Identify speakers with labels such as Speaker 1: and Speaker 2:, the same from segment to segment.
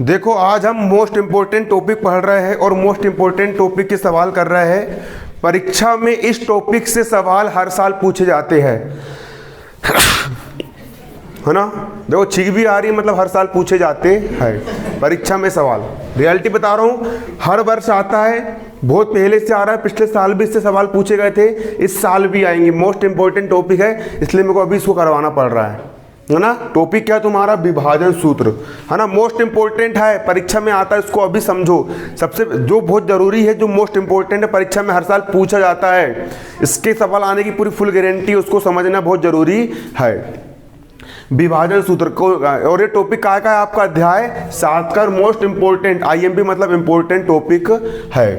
Speaker 1: देखो आज हम मोस्ट इम्पोर्टेंट टॉपिक पढ़ रहे हैं और मोस्ट इम्पोर्टेंट टॉपिक के सवाल कर रहे हैं। परीक्षा में इस टॉपिक से सवाल हर साल पूछे जाते हैं, है ना। देखो छींक भी आ रही है, मतलब हर साल पूछे जाते हैं परीक्षा में सवाल। रियलिटी बता रहा हूँ, हर वर्ष आता है, बहुत पहले से आ रहा है, पिछले साल भी इससे सवाल पूछे गए थे, इस साल भी आएंगे। मोस्ट इंपॉर्टेंट टॉपिक है, इसलिए मेरे को अभी इसको करवाना पड़ रहा है ना। टॉपिक क्या तुम्हारा? विभाजन सूत्र, है ना। मोस्ट इंपॉर्टेंट है, परीक्षा में आता है, इसको अभी समझो। सबसे जो बहुत जरूरी है, जो मोस्ट इंपॉर्टेंट है, परीक्षा में हर साल पूछा जाता है, इसके सवाल आने की पूरी फुल गारंटी, उसको समझना बहुत जरूरी है। विभाजन सूत्र को, और ये टॉपिक का है आपका अध्याय 7 का, मोस्ट इंपॉर्टेंट, आईएमपी मतलब इंपॉर्टेंट टॉपिक है।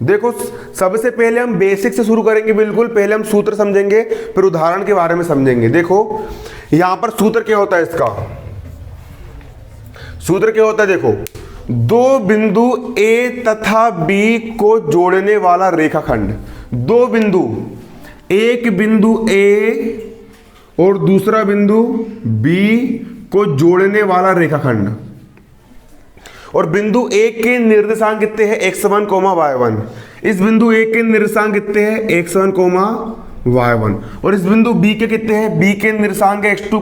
Speaker 1: देखो सबसे पहले हम बेसिक से शुरू करेंगे, बिल्कुल पहले हम सूत्र समझेंगे, फिर उदाहरण के बारे में समझेंगे। देखो यहां पर सूत्र क्या होता है, इसका सूत्र क्या होता है? देखो, दो बिंदु ए तथा बी को जोड़ने वाला रेखाखंड, दो बिंदु, एक बिंदु ए और दूसरा बिंदु बी को जोड़ने वाला रेखाखंड, और बिंदु ए के निर्देशांक कितने हैं? x1, y1। इस बिंदु ए के निर्देशांक कितने हैं? x1, y1। और इस बिंदु बी के कितने हैं? बी के निर्देशांक है x2,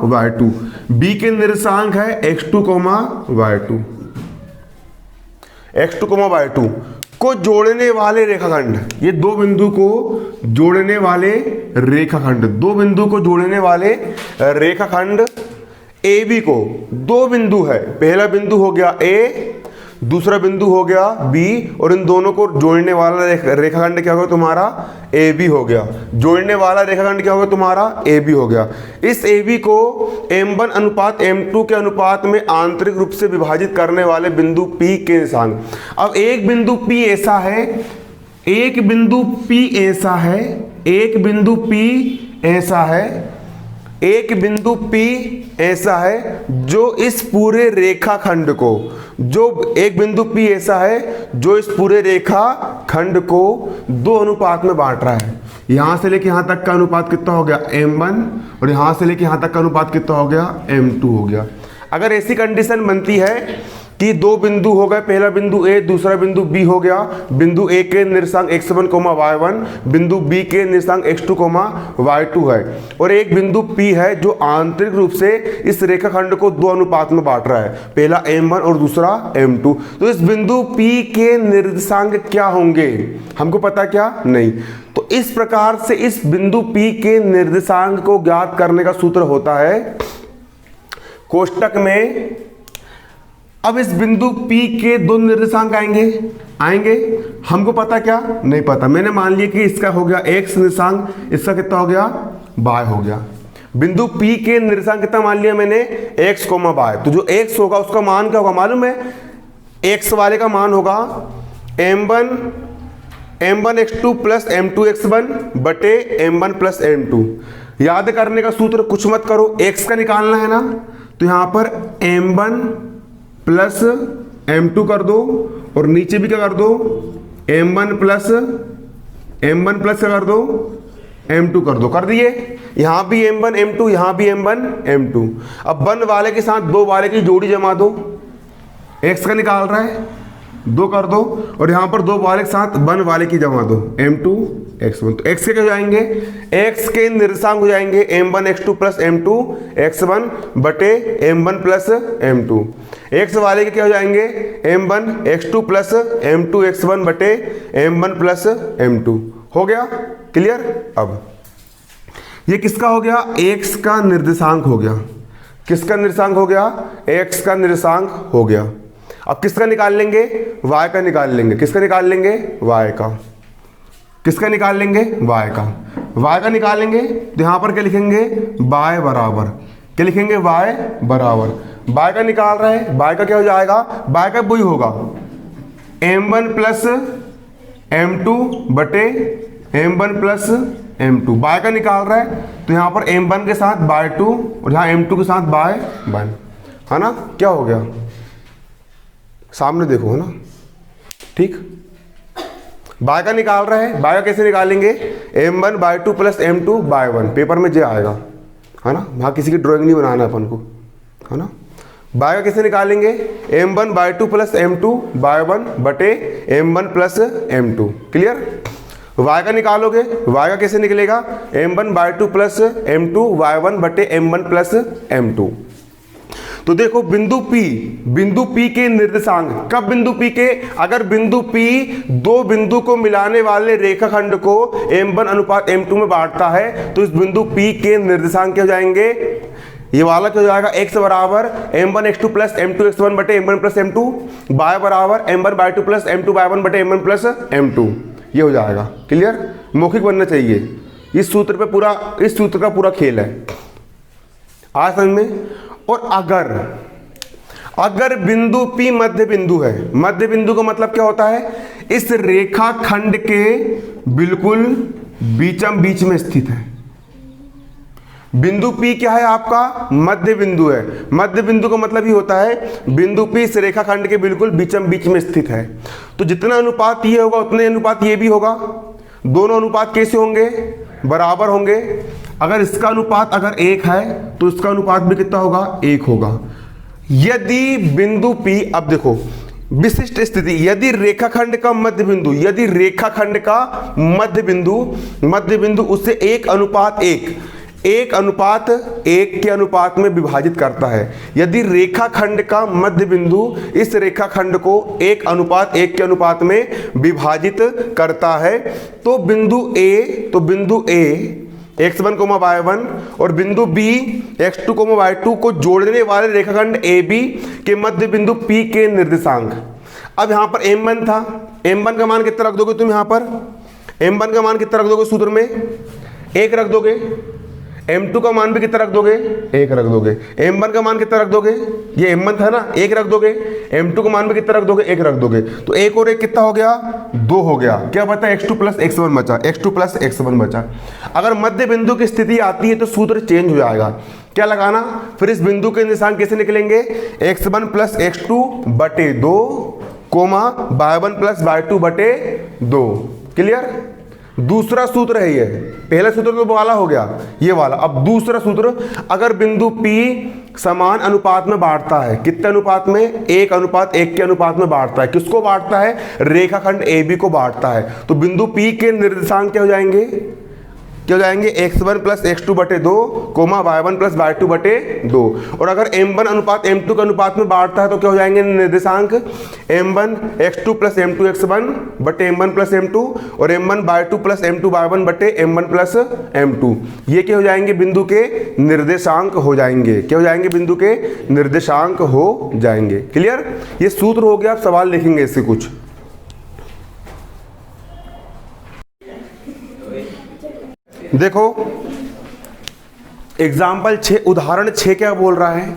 Speaker 1: y2। बी के निर्देशांक है x2, y2, x2, y2 को जोड़ने वाले रेखाखंड। ये दो बिंदु को जोड़ने वाले रेखाखंड, दो बिंदु को जोड़ने वाले रेखाखंड ए बी को, दो बिंदु है, पहला बिंदु हो गया ए, दूसरा बिंदु हो गया बी, और इन दोनों को जोड़ने वाला रेखाखंड क्या होगा तुम्हारा? ए बी हो गया। जोड़ने वाला रेखाखंड क्या होगा तुम्हारा? ए बी हो गया। इस ए बी को m1 अनुपात m2 के अनुपात में आंतरिक रूप से विभाजित करने वाले बिंदु P के निर्देशांक। अब एक बिंदु P ऐसा है, एक बिंदु P ऐसा है, एक बिंदु P ऐसा है, एक बिंदु P ऐसा है जो इस पूरे रेखाखंड को, जो एक बिंदु P ऐसा है जो इस पूरे रेखाखंड को दो अनुपात में बांट रहा है। यहां से लेके यहां तक का अनुपात कितना हो गया? m1, और यहां से लेके यहां तक का अनुपात कितना हो गया? m2 हो गया। अगर ऐसी कंडीशन बनती है कि दो बिंदु हो गए, पहला बिंदु ए, दूसरा बिंदु बी हो गया, बिंदु ए के निर्देशांक x1, y1, बिंदु बी के निर्देशांक x2, y2 है, और एक बिंदु P है जो आंतरिक रूप से इस रेखाखंड को दो अनुपात में बांट रहा है, पहला m1 और दूसरा m2। तो इस बिंदु P के निर्देशांक क्या होंगे हमको पता क्या? नहीं। तो इस प्रकार से इस बिंदु P के निर्देशांक को ज्ञात करने का सूत्र होता है कोष्टक में। अब इस बिंदु P के दो निर्देशांक आएंगे, हमको पता क्या? नहीं पता। मैंने मान लिया कि इसका हो गया x निर्देशांक, इसका कितना हो गया? y हो गया। बिंदु P के निर्देशांक कितना मान लिया मैंने? x, y। तो जो x होगा उसका मान क्या होगा मालूम है? x वाले का मान होगा m1 x2 plus m2 x1 बटे m1 प्लस m2। याद करने का सूत्र कुछ मत करो, x का निकालना है ना, तो यहां पर m1 प्लस m2 कर दो, और नीचे भी क्या कर दो? m1 प्लस क्या कर दो? m2 कर दो। कर दिए? यहां भी m1 m2, यहां भी m1 m2। अब 1 वाले के साथ 2 वाले की जोड़ी जमा दो, x का निकाल रहा है, 2 कर दो, और यहां पर 2 वाले के साथ 1 वाले की जमा दो, m2 x1। तो x के क्या हो जाएंगे? x के निर्देशांक हो जाएंगे m1 x2 plus m2 x1 बटे m1 प्लस m2। x वाले के क्या हो जाएंगे? m1 x2 plus m2 x1 बटे m1 प्लस m2। हो गया क्लियर? अब ये किसका हो गया? x का निर्देशांक हो गया। किसका निर्देशांक हो गया? x का निर्देशांक हो गया। अब किसका निकाल लेंगे? y का निकाल लेंगे। किसका निकाल लेंगे? y का। किसका निकाल लेंगे? y का। y का निकालेंगे तो यहां पर क्या लिखेंगे? y बराबर, क्या लिखेंगे? y बराबर, y का निकाल रहे हैं, y का क्या हो जाएगा? y का वही होगा m1 प्लस m2 बटे m1 प्लस m2। y का निकाल रहा है तो यहां पर m1 के साथ y2 और यहां m2 के साथ y1, है ना। क्या हो गया? सामने देखो, है ना, ठीक। y का निकाल रहा है, y का कैसे निकालेंगे? m1 y2 plus m2 y1। Paper में जे आएगा, है ना, वहां किसी की ड्राइंग नहीं बनाना अपन को, है ना। y का कैसे निकालेंगे, m1/2 प्लस m2/1 बटे m1 plus m2। Clear. y का निकालोगे, y का कैसे निकलेगा, m1/2 प्लस m2/1 बटे m1 प्लस m2। तो देखो बिंदु P के निर्देशांक, कब बिंदु P के, अगर बिंदु P दो बिंदु को मिलाने वाले रेखाखंड को m1 अनुपात m2 में बांटता है तो इस बिंदु P के निर्देशांक क्या हो जाएंगे, ये वाला क्या हो जाएगा, x बराबर m1x2 प्लस m2x1 बटे m1 प्लस m2, y बराबर m1/2 प्लस m2/1 बटे m1 प्लस m2, ये हो जाएगा। क्लियर, मौखिक बनना चाहिए। इस सूत्र पे पूरा, इस सूत्र का पूरा खेल है, आज समझ में। और अगर बिंदु P मध्य बिंदु है, मध्य बिंदु का मतलब क्या होता है, इस रेखाखंड के बिल्कुल बीचम बीच में स्थित है। बिंदु P क्या है आपका, मध्य बिंदु है। मध्य बिंदु का मतलब ही होता है बिंदु P इस रेखाखंड के बिल्कुल बीचम बीच में स्थित है। तो जितना अनुपात ये होगा उतने अनुपात ये भी होगा। दोनों अनुपात कैसे होंगे, बराबर होंगे। अगर इसका अनुपात अगर 1 है तो इसका अनुपात भी कितना होगा, 1 होगा। यदि बिंदु P, अब देखो विशिष्ट स्थिति, यदि रेखाखंड का मध्य बिंदु, यदि रेखाखंड का मध्य बिंदु उससे 1:1 के अनुपात में विभाजित करता है। यदि रेखाखंड का मध्य बिंदु इस रेखाखंड को 1:1 के अनुपात में विभाजित करता है तो बिंदु A x1, y1 और बिंदु B x2, y2 को जोड़ने वाले रेखाखंड AB के मध्य बिंदु P के निर्देशांक। अब यहां पर m1 था, m1 का मान कितना रख दोगे तुम, यहां पर m1 का मान कितना रख दोगे, सूत्र में 1 रख दोगे। m2 का मान भी कितना रख दोगे, 1 रख दोगे। m1 का मान कितना रख दोगे, ये m1 था ना, 1 रख दोगे। m2 का मान भी कितना रख दोगे, 1 रख दोगे। तो 1 और 1 कितना हो गया, 2 हो गया। क्या बचा, x2 प्लस x1 बचा, x2 प्लस x1 बचा। अगर मध्य बिंदु की स्थिति आती है तो सूत्र चेंज हो जाएगा। क्या लगाना, फिर इस बिंदु के निर्देशांक कैसे निकलेंगे, x1 प्लस x2 बटे 2 y1 प्लस y2 बटे 2। क्लियर। दूसरा सूत्र है ये, पहला सूत्र तो वाला हो गया, ये वाला। अब दूसरा सूत्र, अगर बिंदु P समान अनुपात में बांटता है, कितने अनुपात में, 1:1 के अनुपात में बांटता है। किसको बांटता है, रेखाखंड AB को बांटता है। तो बिंदु P के निर्देशांक क्या हो जाएंगे, x1 प्लस x2 बटे 2 y1 प्लस y2 बटे 2। और अगर m1 अनुपात m2 के अनुपात में बांटता है तो क्या हो जाएंगे निर्देशांक, m1 x2 plus m2 x1 बटे m1 प्लस m2 और m1 y2 plus m2 y1 बटे m1 प्लस m2। ये क्या हो जाएंगे, बिंदु के निर्देशांक हो जाएंगे। क्या हो जाएंगे, बिंदु के निर्देशांक हो जाएंगे। क्लियर, ये सूत्र हो गया। आप सवाल लिखेंगे इससे कुछ। देखो एग्जाम्पल 6, उदाहरण 6 क्या बोल रहा है।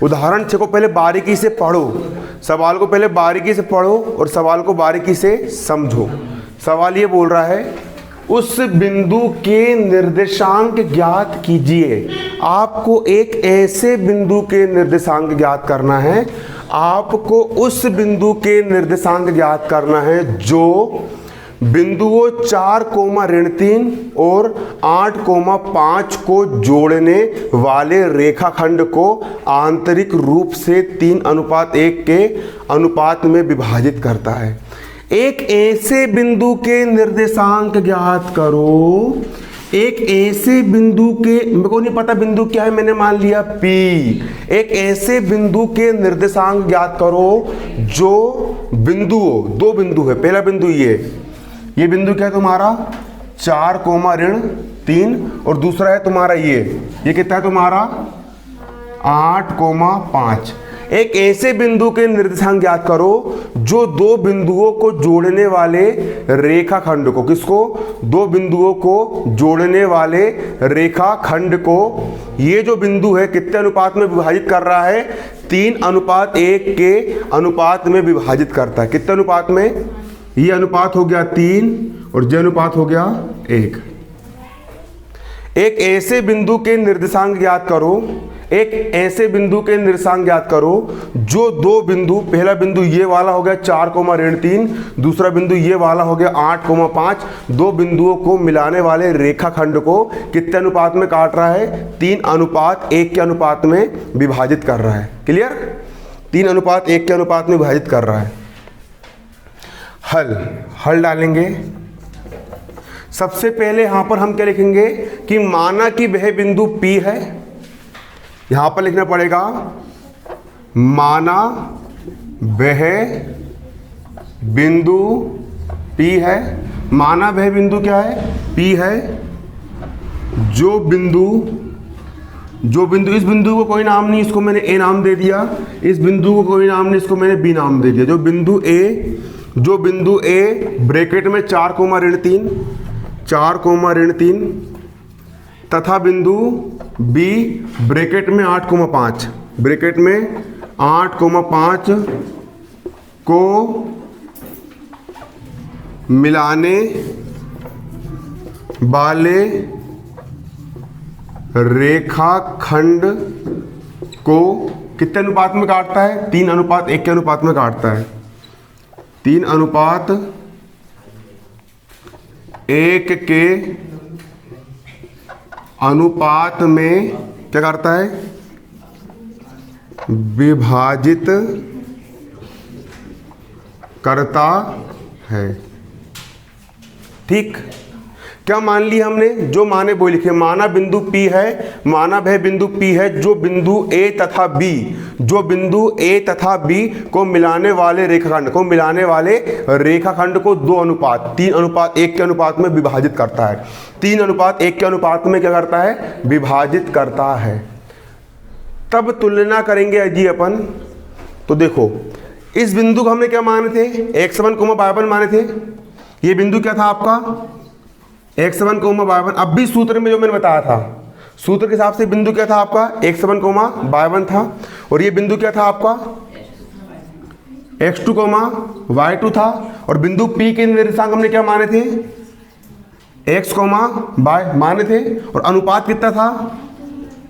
Speaker 1: उदाहरण 6 को पहले बारीकी से पढ़ो, सवाल को पहले बारीकी से पढ़ो और सवाल को बारीकी से समझो। सवाल ये बोल रहा है, उस बिंदु के निर्देशांक ज्ञात कीजिए। आपको एक ऐसे बिंदु के निर्देशांक ज्ञात करना है, आपको उस बिंदु के निर्देशांक ज्ञात करना है जो बिंदुओं 4,-3 और 8,5 को जोड़ने वाले रेखाखंड को आंतरिक रूप से 3:1 के अनुपात में विभाजित करता है। एक ऐसे बिंदु के निर्देशांक ज्ञात करो, एक ऐसे बिंदु के, मेरे को नहीं पता बिंदु क्या है, मैंने मान लिया P। एक ऐसे बिंदु के निर्देशांक ज्ञात करो जो बिंदुओं, 2 बिंदु है, पहला बिंदु ये बिंदु क्या है तुम्हारा 4,-3 और दूसरा है तुम्हारा ये कितना है तुम्हारा 8,5। एक ऐसे बिंदु के निर्देशांक ज्ञात करो जो 2 बिंदुओं को जोड़ने वाले रेखाखंड को, किसको, 2 बिंदुओं को जोड़ने वाले रेखाखंड को, ये जो बिंदु है कितने अनुपात में विभाजित कर रहा है, 3:1 के अनुपात में विभाजित करता है। कितने अनुपात में, ये अनुपात हो गया 3 और ये अनुपात हो गया 1। एक ऐसे बिंदु के निर्देशांक ज्ञात करो, एक ऐसे बिंदु के निर्देशांक ज्ञात करो जो 2 बिंदु, पहला बिंदु ये वाला हो गया 4,-3, दूसरा बिंदु ये वाला हो गया 8,5, 2 बिंदुओं को मिलाने वाले रेखाखंड को कितने अनुपात में काट रहा है, 3:1 के अनुपात में विभाजित कर रहा है। क्लियर। 3:1 के अनुपात में विभाजित कर रहा है। हल डालेंगे। सबसे पहले यहां पर हम क्या लिखेंगे कि माना कि वह बिंदु P है, यहां पर लिखना पड़ेगा माना वह बिंदु P है। माना वह बिंदु क्या है? P है। जो बिंदु इस बिंदु को कोई नाम नहीं, इसको मैंने A नाम दे दिया। इस बिंदु को कोई नाम नहीं, इसको मैंने B नाम दे दिया। जो बिंदु A ब्रैकेट में 4,3 तथा बिंदु B ब्रैकेट में 8,5 को मिलाने वाले रेखाखंड को कितने अनुपात में काटता है? 3:1 के अनुपात में काटता है। 3:1 के अनुपात में क्या करता है? विभाजित करता है। ठीक, क्या मान लिया हमने? जो माने वो लिखे। माना बिंदु P है, माना वह बिंदु P है जो बिंदु A तथा B को मिलाने वाले रेखाखंड को 3:1 के अनुपात में विभाजित करता है। 3:1 के अनुपात में क्या करता है? विभाजित करता है। तब तुलना करेंगे जी अपन। तो देखो, इस बिंदु को हमने क्या माने थे? x1, y1 माने थे। ये बिंदु क्या था आपका? x1, y1। अब भी सूत्र में जो मैंने बताया था, सूत्र के हिसाब से बिंदु क्या था आपका? x1, y1 था। और ये बिंदु क्या था आपका? x2, y2 था। और बिंदु P के निर्देशांक हमने क्या माने थे? x, y माने थे। और अनुपात कितना था?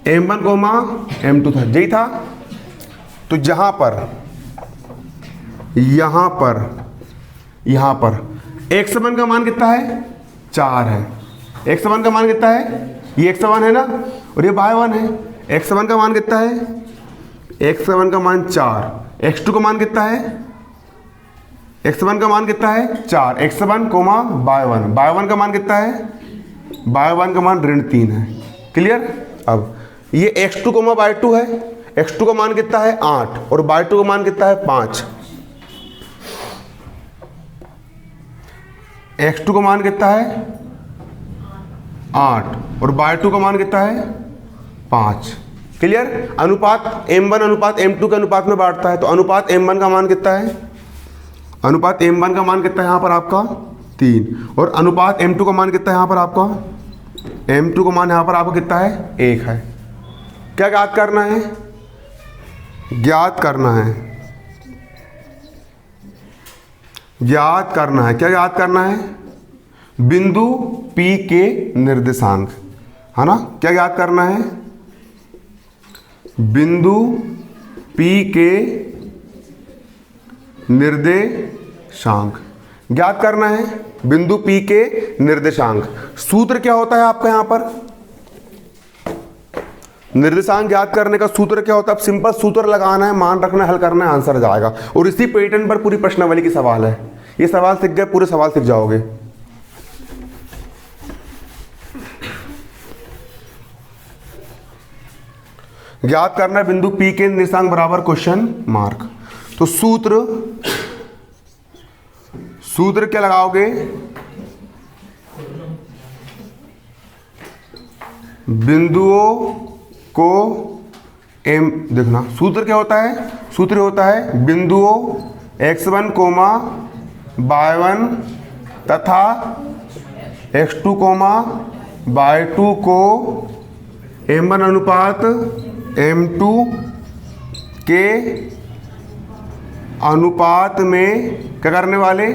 Speaker 1: m1, m2 था। यही था। तो यहाँ पर x1 का मान कितना है? 4 है। x1 का मान कितना है? ये x1 है ना, और ये y1 है। x1 का मान कितना है? x1 का मान 4। x2 का मान कितना है? x1 का मान कितना है? 4। x1, y1। y1 का मान कितना है? y1 का मान -3 है। क्लियर? अब ये x2, y2 है। x2 का मान कितना है? 8। और y2 का मान कितना है? 5। x2 का मान कितना है? 8। और y2 का मान कितना है? 5। क्लियर? अनुपात m1 अनुपात m2 के अनुपात में बांटता है। तो अनुपात m1 का मान कितना है? अनुपात m1 का मान कितना है यहाँ पर आपका? 3। और अनुपात m2 का मान कितना है यहाँ पर आपका? m2 का मान यहाँ पर आपका कितना है? 1 है। क्या ज्ञात करना है? क्या ज्ञात करना है? बिंदु P के निर्देशांक, है ना? क्या ज्ञात करना है? बिंदु P के निर्देशांक ज्ञात करना है। बिंदु P के निर्देशांक। सूत्र क्या होता है आपका यहाँ पर? निर्देशांक ज्ञात करने का सूत्र क्या होता है? अब सिंपल सूत्र लगाना है, मान रखना है, हल करना है, आंसर जाएगा। और इसी पैटर्न पर पूरी प्रश्नावली की सवाल है। ये सवाल सीख गए, पूरे सवाल सीख जाओगे। ज्ञात करना है बिंदु P के निर्देशांक बराबर क्वेश्चन मार्क। तो सूत्र क्या लगाओगे? बिंदुओं को देखना, सूत्र क्या होता है? सूत्र होता है बिंदुओं x1, y1 तथा x2, y2 को m1 अनुपात m2 के अनुपात में क्या करने वाले?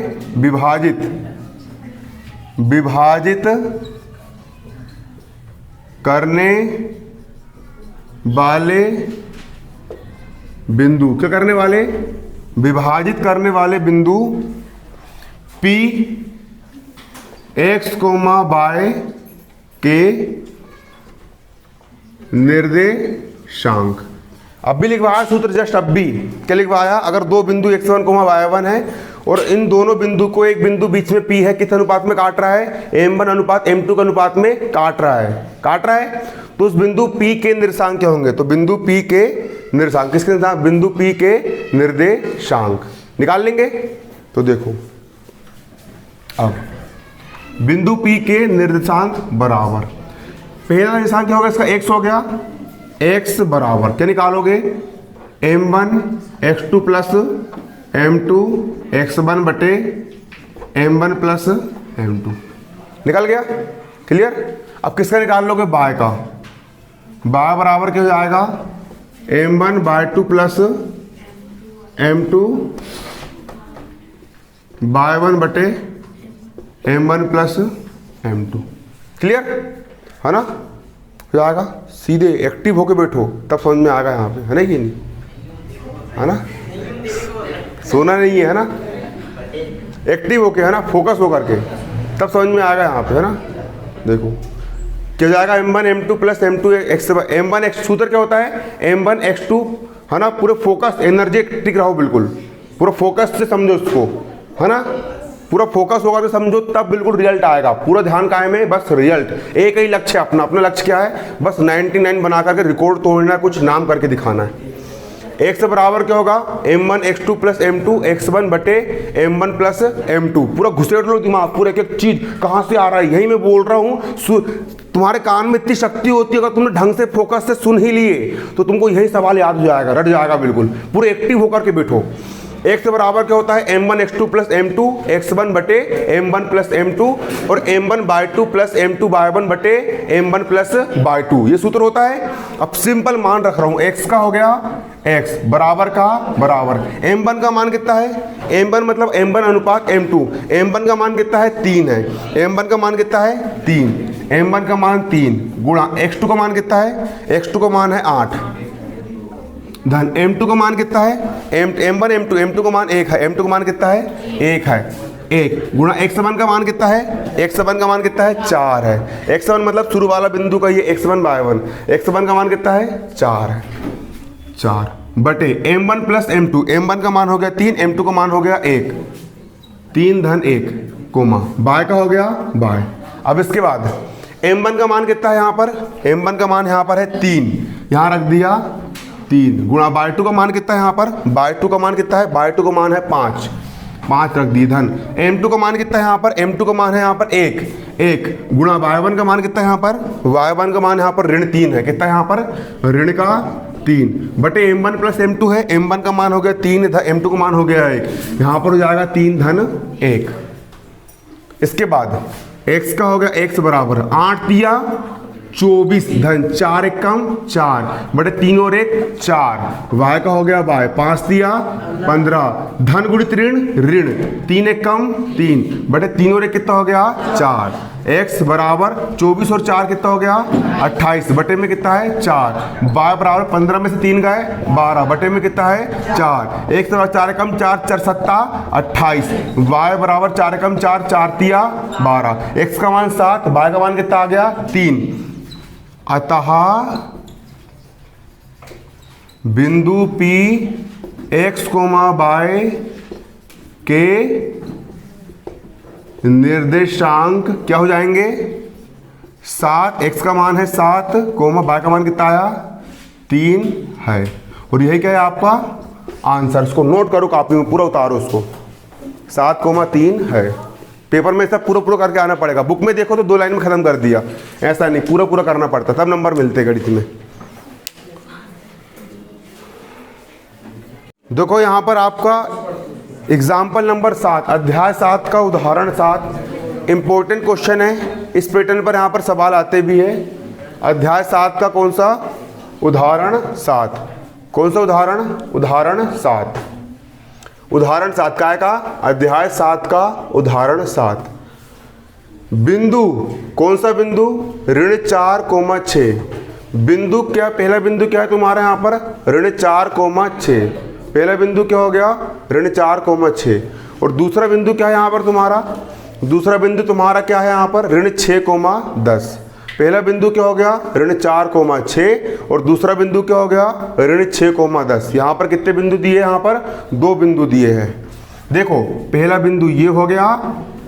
Speaker 1: विभाजित करने वाले बिंदु। क्या करने वाले? विभाजित करने वाले बिंदु P x, y के निर्देशांक। अब भी लिखवाया सूत्र, जस्ट अब भी क्या लिखवाया, अगर दो बिंदु x1 y1 है और इन दोनों बिंदु को एक बिंदु बीच में P है, किस अनुपात में काट रहा है, m1 अनुपात m2 के अनुपात में काट रहा है, तो उस बिंदु P के निर्देशांक क्या होंगे, तो बिंदु P के निर्देशांक, किसके निर्देशांक, बिंदु P के निर्देशांक निकाल लेंगे। तो देखो अब बिंदु P के निर्देशांक बराबर, पहला निर्देशांक क्या होगा इसका, x हो गया, x बराबर क्या निकालोगे, m1 x2 plus m2 x1 बटे m1 प्लस m2 निकल गया, क्लियर। अब किसका निकाल लोगे, y का, y बराबर क्या हो जाएगा, m1 y2 plus m2 y1 बटे m1 प्लस m2, क्लियर है ना, हो जाएगा। सीधे एक्टिव होके बैठो तब समझ में आएगा यहाँ पे, है ना कि नहीं, है ना, सोना नहीं है ना, एक्टिव होके, है ना, फोकस होकर के तब समझ में आएगा यहाँ पे, है ना। देखो क्या जाएगा, m1 m2 plus m2 x, m1 x, सूत्र क्या होता है, m1 x2, है ना, पूरे फोकस एनर्जेटिक रहो, बिल्कुल पूरा फोकस से समझो उसको, है ना, पूरा फोकस होगा तो समझो, तब बिल्कुल रिजल्ट आएगा। पूरा ध्यान कायम है, बस रिजल्ट, एक ही लक्ष्य अपना, अपना लक्ष्य क्या है, बस 99 बना करके रिकॉर्ड तोड़ना, कुछ नाम करके दिखाना है। x बराबर क्या होगा, m1 x2 plus m2 x1 बटे m1 प्लस m2, पूरा घुसेड़ लो दिमाग, पूरा एक एक चीज कहाँ से आ रहा है, यही मैं बोल रहा हूँ। तुम्हारे कान में इतनी शक्ति होती है, अगर तुमने ढंग से फोकस से सुन ही लिए तो तुमको यही सवाल याद हो जाएगा, रट जाएगा, बिल्कुल पूरे एक्टिव होकर के बैठो। x बराबर क्या होता है, m1 x2 plus m2 x1 बटे m1 प्लस m2 और m1 y2 plus m2 y1 बटे m1 प्लस y2, ये सूत्र होता है। अब सिंपल मान रख रहा हूँ, x का हो गया x बराबर का बराबर, m1 का मान कितना है, m1 मतलब m1 अनुपात m2, m1 का मान कितना है, 3 है, m1 का मान कितना है, 3, m1 का मान 3 गुणा x2 का मान कितना है, x2 का मान है 8 धन m2 का मान कितना है, m1 m2 का मान 1 है, m2 का मान कितना है, 1 है, 1 गुणा x1 का मान कितना है, x1 का मान कितना है, 4 है, x1 मतलब शुरू वाला बिंदु का ये x1 y1, x1 का मान कितना है, 4 है, 4 बटे m1 प्लस m2, m1 का मान हो गया 3, m2 का मान हो गया 1, 3 धन 1 कोमा y का हो गया y। अब इसके बाद m1 का मान कितना है, यहाँ पर m1 का मान यहाँ पर है 3, यहाँ रख दिया 3 गुणा y2 का मान कितना है, यहाँ पर y2 का मान कितना है, y2 का मान है 5, 5 रख दी धन m2 का मान कितना है, यहाँ पर m2 का मान है यहाँ पर 1 गुणा y1 का मान कितना है, यहाँ पर y1 का मान यहाँ पर ऋण 3 है, कितना है यहाँ पर ऋण का 3 बटे m1 प्लस m2 है, m1 का मान हो गया 3, m2 का मान हो गया 1, यहाँ पर हो जाएगा 3 धन 1। इसके बाद x का हो गया x बराबर 8 दिया 24 धन 4 1 कम 4 बटे 3 और 1 4, y का हो गया y 5 दिया 15 धन गुणित ऋण ऋण 3 1 कम 3 बटे 3 और 1 कितना हो गया 4, x बराबर 24 और 4 कितना हो गया 28 बटे में कितना है 4, y बराबर 15 में से 3 गए 12 बटे में कितना है 4, x बराबर 4 कम 4 4 7 28, y बराबर 4 कम 4 4 दिया 12, x का मान 7, y का मान कितना आ गया 3। अतः बिंदु P x, y के निर्देशांक क्या हो जाएंगे 7, x का मान है 7, y का मान कितना आया 3 है, और यही क्या है आपका आंसर। इसको नोट करो, कॉपी में पूरा उतारो उसको, 7, 3 है। पेपर में सब पूरा पूरा करके आना पड़ेगा, बुक में देखो तो 2 लाइन में खत्म कर दिया, ऐसा नहीं पूरा पूरा करना पड़ता, तब नंबर मिलते गणित में। देखो यहाँ पर आपका एग्जाम्पल नंबर 7, अध्याय 7 का उदाहरण 7 इंपॉर्टेंट क्वेश्चन है, इस पैटर्न पर यहाँ पर सवाल आते भी है। अध्याय 7 का कौन सा उदाहरण 7, कौन सा उदाहरण, उदाहरण 7, उदाहरण 7 काय का, अध्याय 7 का उदाहरण 7। बिंदु कौन सा बिंदु, ऋण 4, 6, बिंदु क्या, पहला बिंदु क्या है तुम्हारा यहाँ पर ऋण 4, 6, पहला बिंदु क्या हो गया ऋण 4, 6, और दूसरा बिंदु क्या है यहाँ पर तुम्हारा, दूसरा बिंदु तुम्हारा क्या है यहाँ पर ऋण 6, 10, पहला बिंदु क्या हो गया, ऋण 4,6 और दूसरा बिंदु क्या हो गया, ऋण 6,10। यहाँ पर कितने बिंदु दिए, यहाँ पर 2 बिंदु दिए हैं। देखो पहला बिंदु ये हो गया,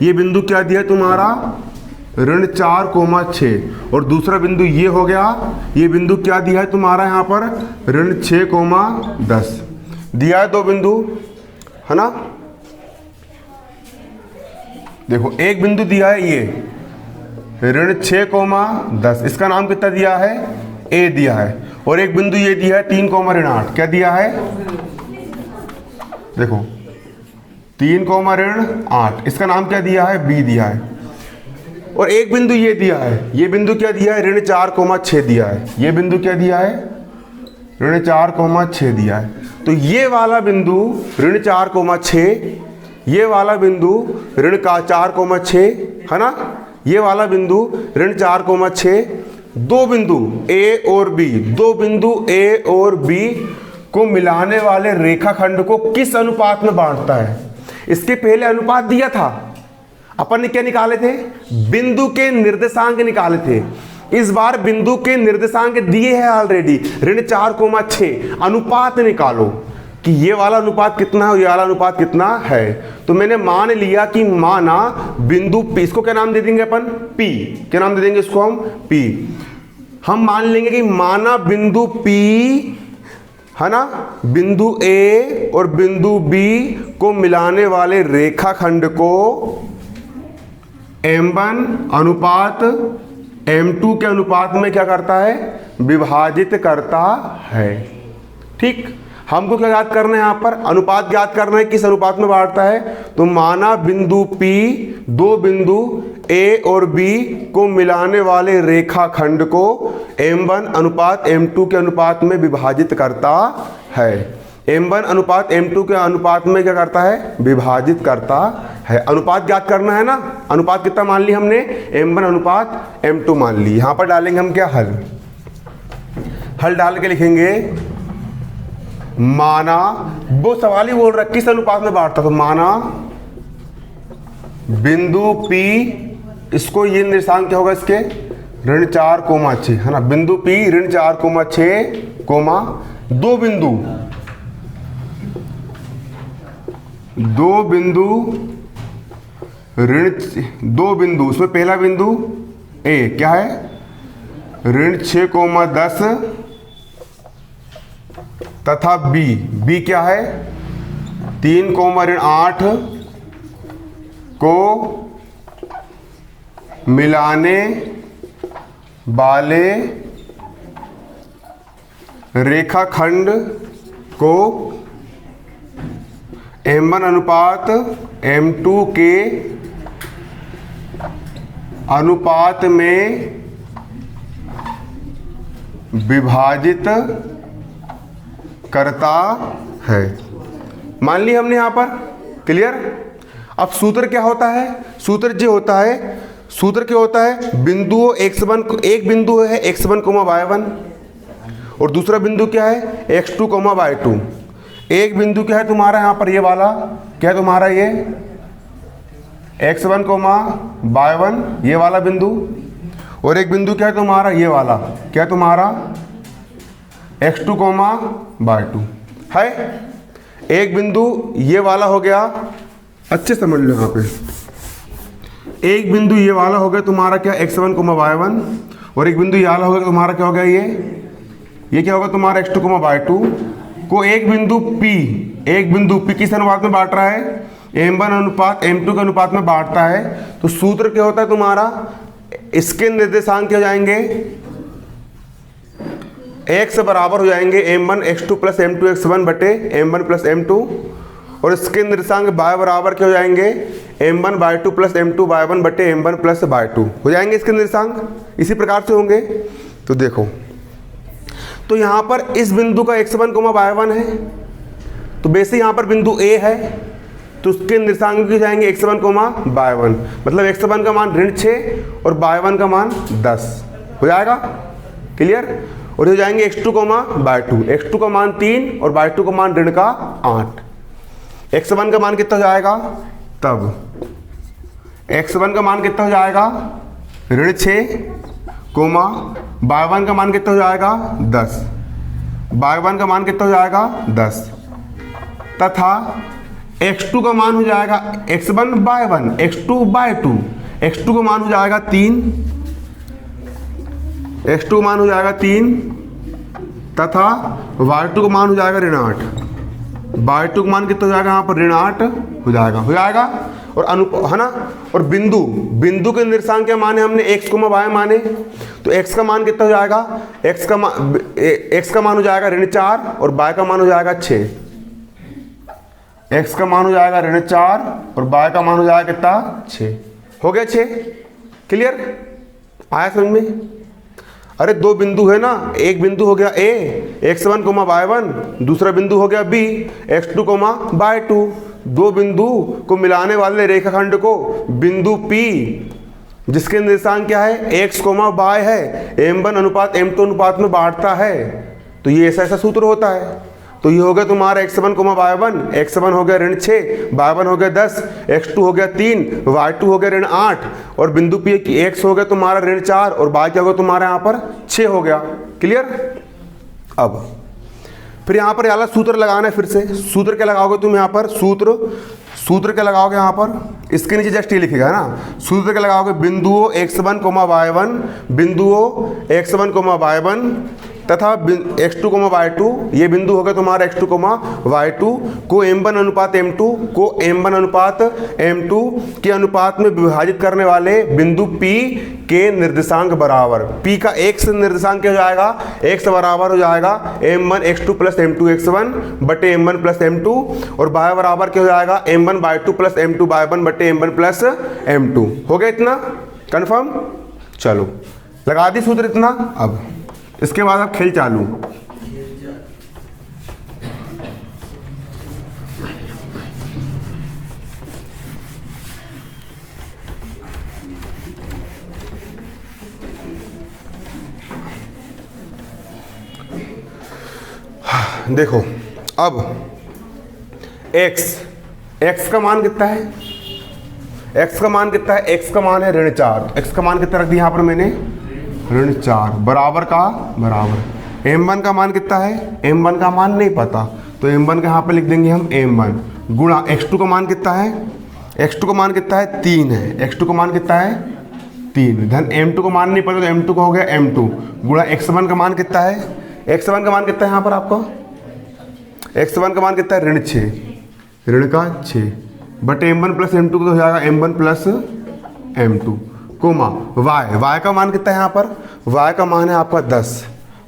Speaker 1: ये बिंदु क्या दिया तुम्हारा, ऋण 4,6 और दूसरा बिंदु ये हो गया, ये बिंदु क्या दिया है तुम्हारा यहाँ पर, ऋण 6,10 दिया है, 2 बिंदु है ना। देखो एक बिंदु दिया है ये ऋण 6,10, इसका नाम कितना दिया है, ए दिया है, और एक बिंदु ये दिया है 3,8, क्या दिया है, देखो 3,8, इसका नाम क्या दिया है, बी दिया है। और एक बिंदु ये दिया है, ये बिंदु क्या दिया है, ऋण 4,6 दिया है, ये बिंदु क्या दिया है, ऋण 4,6 दिया है। तो ये वाला बिंदु ऋण 4,6, ये वाला बिंदु ऋण का 4,6 है ना, ये वाला बिंदु ऋण 4,6, 2 बिंदु ए और बी, 2 बिंदु ए और बी को मिलाने वाले रेखाखंड को किस अनुपात में बांटता है। इसके पहले अनुपात दिया था, अपन ने क्या निकाले थे, बिंदु के निर्देशांक निकाले थे। इस बार बिंदु के निर्देशांक दिए हैं ऑलरेडी, ऋण 4,6, अनुपात निकालो कि ये वाला अनुपात कितना है और ये वाला अनुपात कितना है। तो मैंने मान लिया कि माना बिंदु P, इसको क्या नाम दे देंगे अपन, P, क्या नाम दे देंगे इसको हम, P। हम मान लेंगे कि माना बिंदु P है ना, बिंदु A और बिंदु B को मिलाने वाले रेखाखंड को M1 अनुपात M2 के अनुपात में क्या करता है, विभाजित करता है। ठीक, हमको क्या याद करना है, यहाँ पर अनुपात याद करना है, किस अनुपात में बांटता है। तो माना बिंदु P 2 बिंदु A और B को मिलाने वाले रेखाखंड को M1 अनुपात M2 के अनुपात में विभाजित करता है। M1 अनुपात M2 के अनुपात में क्या करता है, विभाजित करता है। अनुपात याद करना है ना, अनुपात कितना मान ली हमने, M1 अनुपात M2 मान ली। यहाँ पर डालेंगे हम क्या, हल डाल के लिखेंगे माना, वो सवाल ही बोल रहा है किस अनुपात में बांटता, तो माना बिंदु P, इसको ये निर्देशांक क्या होगा इसके, ऋण 4,6 है ना, बिंदु P ऋण 4,6, 2 बिंदु, 2 बिंदु ऋण 2 बिंदु, उसमें पहला बिंदु A क्या है, ऋण 6,10 तथा B क्या है, 3,8 को मिलाने वाले रेखाखंड को M1 अनुपात M2 के अनुपात में विभाजित करता है। मान ली हमने यहां पर, क्लियर। अब सूत्र क्या होता है, सूत्र जो होता है, सूत्र क्या होता है, बिंदुओं x1, एक बिंदु है x1, y1 और दूसरा बिंदु क्या है x2, y2। एक बिंदु क्या है तुम्हारा यहाँ पर, ये वाला क्या है तुम्हारा, ये x1, y1, ये वाला बिंदु, और एक बिंदु क्या है तुम्हारा, ये वाला क्या है तुम्हारा x2, y2 है। एक बिंदु ये वाला हो गया, अच्छे समझ लो यहाँ पे, एक बिंदु ये वाला हो गया तुम्हारा क्या, x1, y1, और एक बिंदु ये वाला हो गया तुम्हारा क्या हो गया, ये क्या होगा तुम्हारा x2, y2 को एक बिंदु P किस अनुपात में बांट रहा है, M1 अनुपात M2 के अनुपात में बांटता है। तो सूत्र क्या होता है तुम्हारा, इसके निर्देशांक क्या हो जाएंगे, x बराबर हो जाएंगे M1 x2 plus M2 x1 बटे M1 प्लस M2, और इसके निर्देशांक y बराबर क्या हो जाएंगे, M1 y2 plus M2 y1 बटे M1 प्लस y2 हो जाएंगे इसके निर्देशांक, इसी प्रकार से होंगे। तो देखो, तो यहाँ पर इस बिंदु का x1, y1 है, तो वैसे यहाँ पर बिंदु A है, तो उसके निर्देशांक भी जाएंगे x1, y1, मतलब x1 का मान ऋण 6 और y1 का मान 10 हो जाएगा, क्लियर। और हो जाएंगे x2, y2, x2 का मान 3 और y2 का मान ऋण का 8। x1 का मान कितना हो जाएगा, तब x1 का मान कितना हो जाएगा, ऋण 6, कोमा y1 का मान कितना हो जाएगा 10, y1 का मान कितना हो जाएगा 10, तथा x2 का मान हो जाएगा x1 y1, x2 y2, x2 का मान हो जाएगा 3, x2 का मान हो जाएगा 3 तथा y2 का मान हो जाएगा ऋण 8, y2 का मान कितना हो जाएगा यहाँ पर ऋण 8 हो जाएगा और है ना। और बिंदु के निर्देशांक क्या माने हमने x, y माने, तो x का मान कितना हो जाएगा, x का मान हो जाएगा ऋण 4 और y का मान हो जाएगा 6, x का मान हो जाएगा ऋण 4 और y का मान हो जाएगा कितना 6, हो गया 6। क्लियर, आया समझ में। अरे दो बिंदु है ना, एक बिंदु हो गया A x1, y1, दूसरा बिंदु हो गया B x2, y2। दो बिंदु को मिलाने वाले रेखाखंड को बिंदु P जिसके निर्देशांक क्या है x, y है, m1 अनुपात m2 अनुपात में बांटता है, तो ये ऐसा सूत्र होता है। तो ये हो गया तुम्हारा x1, y1, x1 हो गया ऋण 6, y1 हो गया 10, x2 हो गया 3, y2 हो गया ऋण 8 और बिंदु P की x हो गया तुम्हारा ऋण 4 और y क्या होगा तुम्हारा यहाँ पर 6 हो गया। क्लियर। अब फिर यहाँ पर वाला सूत्र लगाना है, फिर से सूत्र क्या लगाओगे तुम यहाँ पर, सूत्र क्या लगाओगे यहाँ पर, इसके नीचे जस्ट ये लिखेगा ना, सूत्र क्या लगाओगे, बिंदुओं x1, y1, बिंदुओं x1, y1 तथा x2, y2, ये बिंदु होगा तुम्हारा x2, y2 को m1 अनुपात m2 के अनुपात में विभाजित करने वाले बिंदु P के निर्देशांक बराबर, P का x निर्देशांक क्या हो जाएगा, x बराबर हो जाएगा m1 x2 plus m2 x1 बटे m1 प्लस m2 और y बराबर क्या हो जाएगा m1 y2 plus m2 y1 बटे m1 प्लस m2। हो गया इतना कन्फर्म। चलो लगा दी सूत्र इतना। अब इसके बाद अब खेल चालू। देखो अब x का मान कितना है, x का मान कितना है, x का मान है ऋण 4, x का मान कितना रख दिया यहाँ पर मैंने ऋण 4 बराबर का बराबर m1 का मान कितना है, m1 का मान नहीं पता तो m1 का यहाँ पे लिख देंगे हम m1 गुणा x2 का मान कितना है, x2 का मान कितना है 3 है, x2 का मान कितना है 3 धन m2 का मान नहीं पता तो m2 का हो गया m2 गुणा x1 का मान कितना है, x1 का मान कितना है यहाँ पर आपका, x1 का मान कितना है ऋण 6, ऋण का 6 बटे m1 प्लस m2 तो हो जाएगा m1 plus m2 coma y का मान कितना है यहाँ पर, y का मान है आपका 10,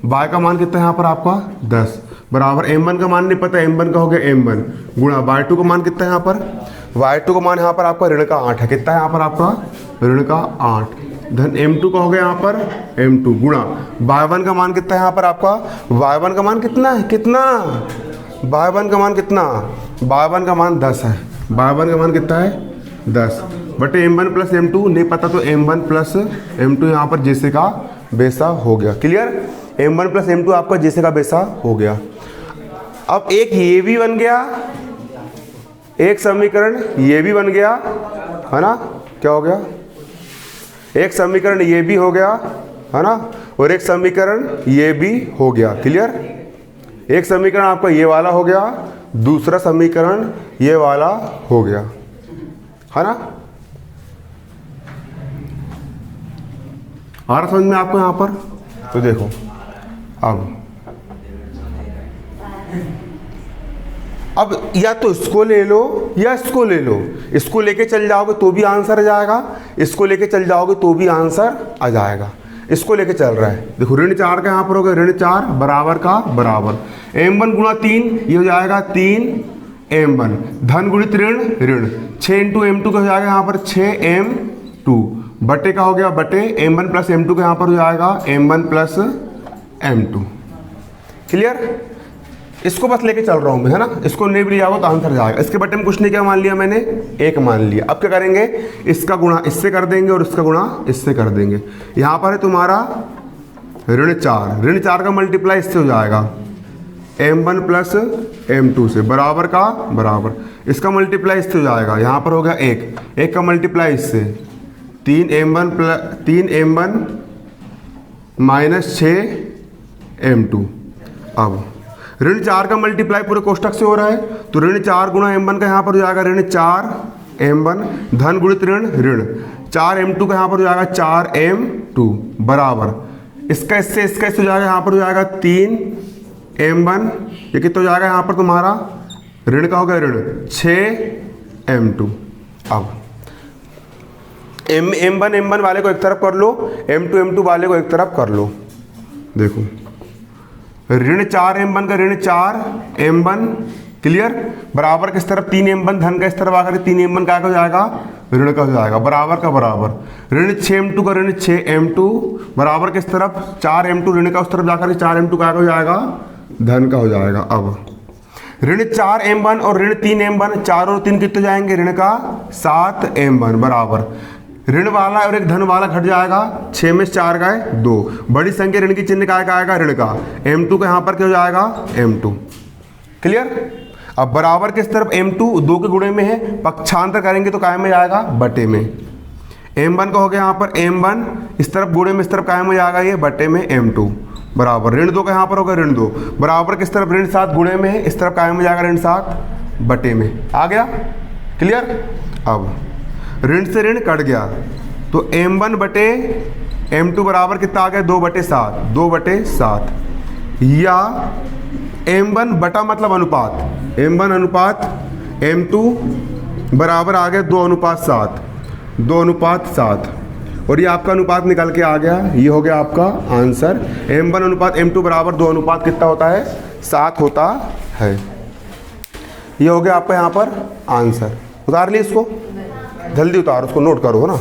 Speaker 1: y का मान कितना है यहाँ पर आपका 10 बराबर m1 का मान नहीं पता, m1 का हो गया m1 गुणा y2 का मान कितना है यहाँ पर, y2 का मान यहाँ पर आपका ऋण का 8 है, कितना है यहाँ पर आपका ऋण का 8 धन m2 का हो गया यहाँ पर m2 गुणा y1 का मान कितना है यहाँ पर आपका, y1 का मान कितना है, कितना y1 का मान कितना, y1 का मान 10 है, y1 का मान कितना है 10 बटे m1 प्लस m2 नहीं पता तो m1 प्लस m2 यहाँ पर जैसे का वैसा हो गया। क्लियर, m1 प्लस m2 आपका जैसे का वैसा हो गया। अब एक ये भी बन गया, एक समीकरण ये भी बन गया है ना, क्या हो गया, एक समीकरण ये भी हो गया है ना और एक समीकरण ये भी हो गया। क्लियर, एक समीकरण आपका ये वाला हो गया, दूसरा समीकरण ये वाला हो गया है ना। आ रहा समझ में आपको यहाँ पर। तो देखो अब या तो इसको ले लो या इसको ले लो, इसको लेके चल जाओगे तो भी आंसर आ जाएगा, इसको लेके चल जाओगे तो भी आंसर आ जाएगा। इसको लेके चल रहा है, देखो ऋण 4 का यहाँ पर हो गया ऋण 4 बराबर का बराबर m1 गुणा 3 ये हो जाएगा 3 m1 धन गुणित ऋण ऋण 6 इंटू m2 का हो जाएगा यहाँ पर 6 m2 बटे का हो गया बटे m1 प्लस m2 का यहाँ पर हो जाएगा m1 प्लस m2। क्लियर, इसको बस लेके चल रहा हूँ मैं है ना, इसको नहीं भी लिया हो तो आंसर जाएगा। इसके बटे में कुछ नहीं क्या मान लिया मैंने, 1 मान लिया। अब क्या करेंगे, इसका गुणा इससे कर देंगे और इसका गुणा इससे कर देंगे। यहाँ पर है तुम्हारा ऋण 4 का मल्टीप्लाई इससे हो जाएगा m1 प्लस m2 से बराबर का बराबर, इसका मल्टीप्लाई इससे हो जाएगा, यहाँ पर हो गया 1 का मल्टीप्लाई इससे 3m1 -6m2। अब ऋण 4 का मल्टीप्लाई पूरे कोष्टक से हो रहा है, तो ऋण 4 गुणा m1 का यहाँ पर हो जाएगा ऋण 4m1, धन गुणित ऋण ऋण 4m2 का यहाँ पर हो जाएगा 4m2 बराबर इसका इससे हो जाएगा, यहाँ पर हो जाएगा 3m1, ये कितना हो जाएगा यहाँ पर तुम्हारा ऋण का हो गया ऋण 6m2। अब m1 वाले को एक तरफ कर लो, m2 वाले को एक तरफ कर लो। देखो ऋण 4m1 का ऋण 4m1 क्लियर बराबर किस तरफ 3m1, धन का इस तरफ आकर 3m1 का हो जाएगा ऋण का हो जाएगा बराबर का बराबर ऋण 6m2 का ऋण 6m2 बराबर किस तरफ 4m2 ऋण का उस तरफ जाकर 4m2 का हो जाएगा धन का हो जाएगा। अब ऋण 4m1 और ऋण 3m1, 4 और 3 कितने जाएंगे ऋण का 7m1 बराबर ऋण वाला और एक धन वाला घट जाएगा, 6 में 4 गए 2, बड़ी संख्या ऋण की चिन्ह का आएगा ऋण का, m2 का यहाँ पर क्या हो जाएगा m2 क्लियर। अब बराबर किस तरफ m2 2 के गुणे में है, पक्षांतर करेंगे तो कायम में जाएगा बटे में, m1 का हो गया यहाँ पर m1 इस तरफ गुणे में इस तरफ कायम में जाएगा ये बटे में m2 बराबर ऋण 2 का यहाँ पर होगा ऋण 2 बराबर किस तरफ ऋण 7 गुणे में है, इस तरफ कायम में जाएगा ऋण 7 बटे में, आ गया क्लियर। अब ऋण से ऋण कट गया तो m1 बटे m2 बराबर कितना आ गया 2/7, 2/7 या m1 बटा मतलब अनुपात, m1 अनुपात m2 बराबर आ गया 2:7, 2:7 और ये आपका अनुपात निकल के आ गया, ये हो गया आपका आंसर। m1 अनुपात m2 बराबर 2 अनुपात कितना होता है 7 होता है। ये हो गया आपका यहाँ पर आंसर। उतार ली इसको, जल्दी उतारो उसको, नोट करो है ना।